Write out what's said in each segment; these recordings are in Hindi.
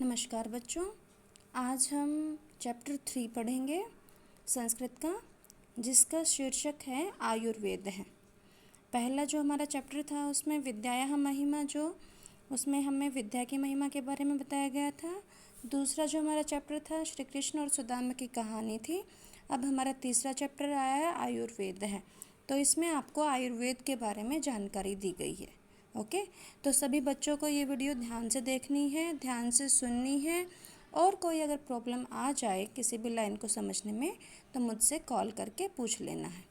नमस्कार बच्चों, आज हम चैप्टर 3 पढ़ेंगे संस्कृत का, जिसका शीर्षक है आयुर्वेद है। पहला जो हमारा चैप्टर था उसमें विद्यायाः महिमा, उसमें हमें विद्या की महिमा के बारे में बताया गया था। दूसरा जो हमारा चैप्टर था श्री कृष्ण और सुदामा की कहानी थी। अब हमारा तीसरा चैप्टर आया है आयुर्वेद है, तो इसमें आपको आयुर्वेद के बारे में जानकारी दी गई है। ओके, तो सभी बच्चों को ये वीडियो ध्यान से देखनी है, ध्यान से सुननी है, और कोई अगर प्रॉब्लम आ जाए किसी भी लाइन को समझने में तो मुझसे कॉल करके पूछ लेना है।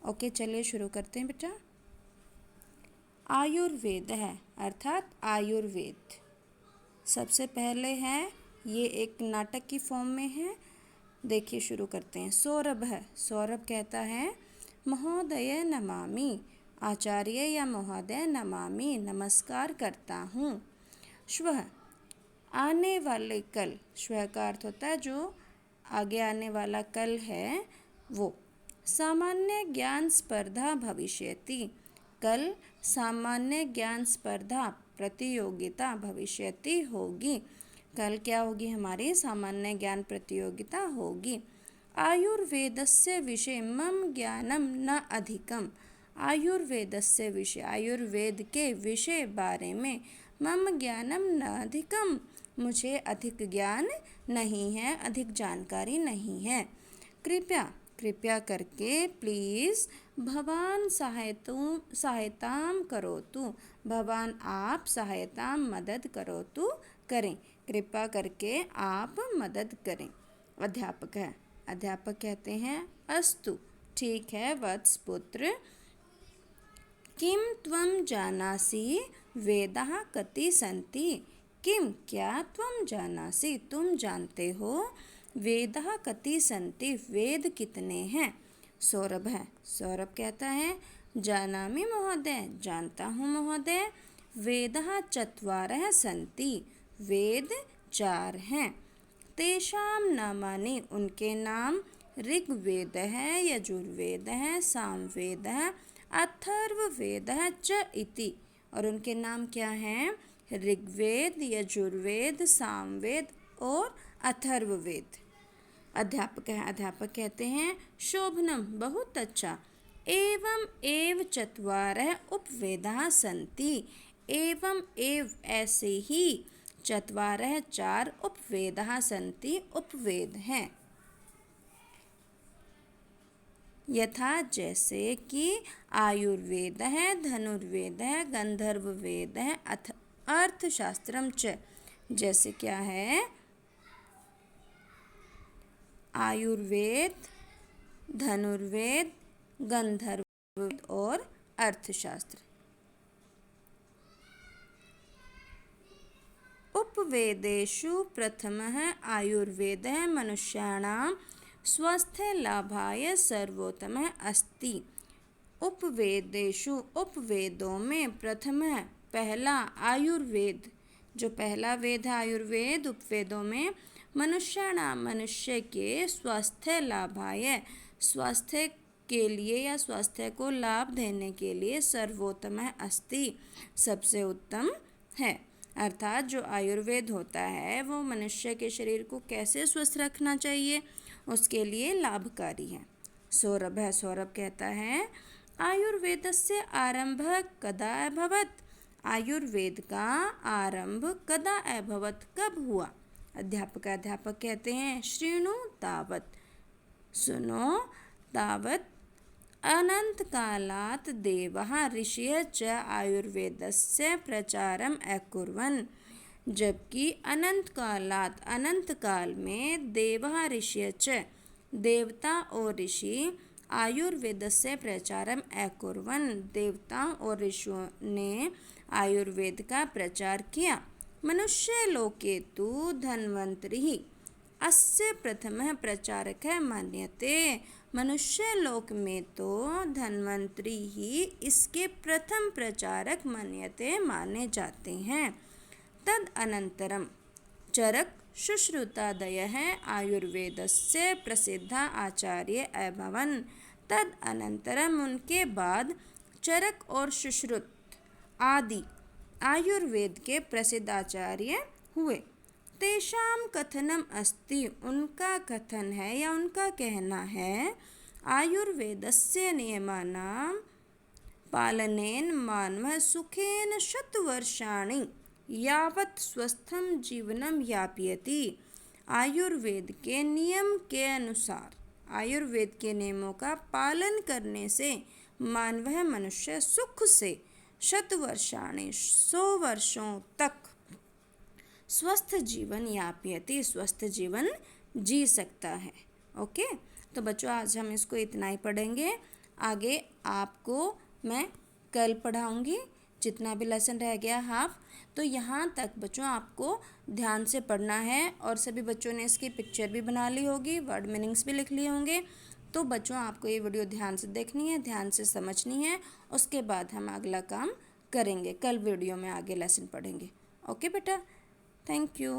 ओके, चलिए शुरू करते हैं बेटा। आयुर्वेद है अर्थात आयुर्वेद। सबसे पहले है, ये एक नाटक की फॉर्म में है। देखिए शुरू करते हैं। सौरभ है, सौरभ कहता है महोदय नमामि, आचार्य या महोदय नमामि, नमस्कार करता हूँ। श्वः, आने वाले कल, श्वः का अर्थ होता है जो आगे आने वाला कल है वो। सामान्य ज्ञान स्पर्धा भविष्यति, कल सामान्य ज्ञान स्पर्धा प्रतियोगिता भविष्यति होगी। कल क्या होगी? हमारी सामान्य ज्ञान प्रतियोगिता होगी। आयुर्वेदस्य विषय मम ज्ञानम न अधिकम, आयुर्वेदस्य विषय, आयुर्वेद के विषय बारे में मम ज्ञानम न अधिकम, मुझे अधिक ज्ञान नहीं है, अधिक जानकारी नहीं है। कृपया, कृपया करके, प्लीज़, भवान सहायताम करोतु, भवान आप सहायता मदद करोतु, करें, कृपया करके आप मदद करें। अध्यापक है, अध्यापक कहते हैं अस्तु, ठीक है वत्स पुत्र। किम त्वं जानासि वेदाः कति सन्ति, किम क्या त्वं जानासि तुम जानते हो, वेदाः कति सन्ति वेद कितने हैं। सौरभ है, सौरभ कहता है जानामि महोदय, जानता हूँ महोदय। वेदाः चत्वारः सन्ति, वेद 4 हैं। तेषां नामानि, उनके नाम ऋग्वेद है, यजुर्वेद है, सामवेद है, अथर्ववेद च इति, और उनके नाम क्या हैं? ऋग्वेद, यजुर्वेद, सामवेद और अथर्ववेद। अध्यापक है, अध्यापक कहते हैं शोभनम, बहुत अच्छा। एवं एव चत्वारः उपवेदाः सन्ति, एवं एव ऐसे ही, चत्वारः 4 उपवेदाः सन्ति, उपवेद हैं। यथा जैसे कि आयुर्वेद है, धनुर्वेद है, गंधर्ववेद है, अर्थशास्त्रम च, जैसे क्या है आयुर्वेद, धनुर्वेद, गंधर्ववेद और अर्थशास्त्र। उपवेदेषु प्रथमः आयुर्वेदः मनुष्याणां स्वास्थ्य लाभाय सर्वोत्तमः अस्ति। उपवेदेषु, उपवेदों में प्रथम है, पहला आयुर्वेद, जो पहला वेद है आयुर्वेद, उपवेदों में मनुष्याणाम, मनुष्य के स्वास्थ्य लाभाय, स्वास्थ्य के लिए या स्वास्थ्य को लाभ देने के लिए सर्वोत्तमः अस्ति, सबसे उत्तम है। अर्थात जो आयुर्वेद होता है वो मनुष्य के शरीर को कैसे स्वस्थ रखना चाहिए उसके लिए लाभकारी है। सौरभ है, सौरभ कहता है आयुर्वेदस्य आरंभः कदा अभवत्, आयुर्वेद का आरंभ कदा अभवत्, कब हुआ। अध्यापक कहते हैं शृणु तावत्, सुनो, तावत् अनंत कालात् देवः ऋषयः च आयुर्वेदस्य प्रचारम् अकुर्वन्, जबकि अनंत कालात्, अनंत काल में, देवः ऋषयः च, देवता और ऋषि, आयुर्वेदस्य प्रचारम् अकुर्वन्, देवताओं और ऋषियों ने आयुर्वेद का प्रचार किया। मनुष्य लोके तु धन्वन्तरिः अस्य प्रथमः प्रचारकः मन्यते, मनुष्य लोक में तो धन्वंतरी ही इसके प्रथम प्रचारक मन्यते, माने जाते हैं। तद अनंतरम चरक शुश्रुतादयः आयुर्वेदस्य प्रसिद्धा आचार्य अभवन्, तद अनंतरम उनके बाद चरक और सुश्रुत आदि आयुर्वेद के प्रसिद्ध आचार्य हुए। ते तेषां कथनम अस्ति, उनका कथन है या उनका कहना है, आयुर्वेदस्य नियमानां पालनेन मानवः सुखेन शतवर्षाणि यावत् स्वस्थं जीवनं यापयति। आयुर्वेद के नियम के अनुसार, आयुर्वेद के नियमों का पालन करने से मानवः मनुष्य सुख से शतवर्षाणि 100 वर्षों तक स्वस्थ जीवन यापयति, स्वस्थ जीवन जी सकता है। ओके, तो बच्चों आज हम इसको इतना ही पढ़ेंगे। आगे आपको मैं कल पढ़ाऊँगी, जितना भी लेसन रह गया हाफ। तो यहाँ तक बच्चों आपको ध्यान से पढ़ना है, और सभी बच्चों ने इसकी पिक्चर भी बना ली होगी, वर्ड मीनिंग्स भी लिख लिए होंगे। तो बच्चों आपको ये वीडियो ध्यान से देखनी है, ध्यान से समझनी है, उसके बाद हम अगला काम करेंगे। कल वीडियो में आगे लेसन पढ़ेंगे। ओके बेटा, थैंक यू।